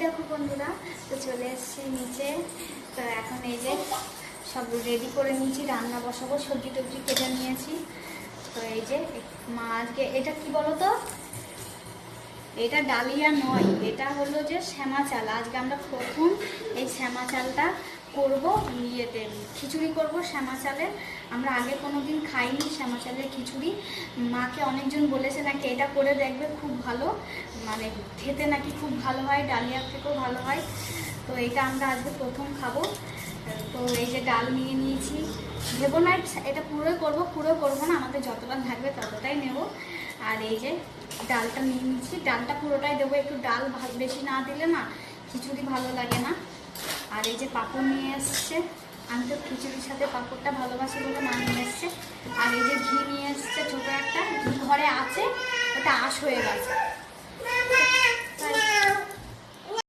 দেখো বন্ধুরা, তো চলে এসেছি নিচে। তো এখন এই যে সব রেডি করে নিয়েছি, রান্না বসাবো, সবজি টবজি কেটে নিয়েছি। তো এই যে মা আজকে এটা কি বলো তো, এটা ডালিয়া নয়, এটা হলো যে শ্যামা চাল। আজকে আমরা প্রথম এই শ্যামা চালটা করবো, ইয়েতে খিচুড়ি করব শ্যামা চালের। আমরা আগে কোনো দিন খাইনি শ্যামা চালের খিচুড়ি। মাকে অনেকজন বলেছে নাকি এটা করে দেখবে, খুব ভালো, মানে খেতে নাকি খুব ভালো হয়, ডালিয়ার থেকেও ভালো হয়। তো এটা আমরা আজকে প্রথম খাবো। তো এই যে ডাল নিয়ে নিয়েছি, ভেবো না এটা পুরোই করবো না, আমাদের যতটা থাকবে ততটাই নেব। আর এই যে ডালটা নিয়ে নিচ্ছি, ডালটা পুরোটাই দেবো, একটু ডাল বেশি না দিলে না খিচুড়ি ভালো লাগে না। আর এই যে পাঁপড় নিয়ে এসছে, আমি তো খিচুড়ির সাথে পাঁপড়টা ভালোবাসি বলে মা নিয়ে এসছে। আর এই যে ঘি নিয়ে এসছে ছোটো একটা, ঘি ঘরে আছে, ওটা আঁশ হয়ে গেছে।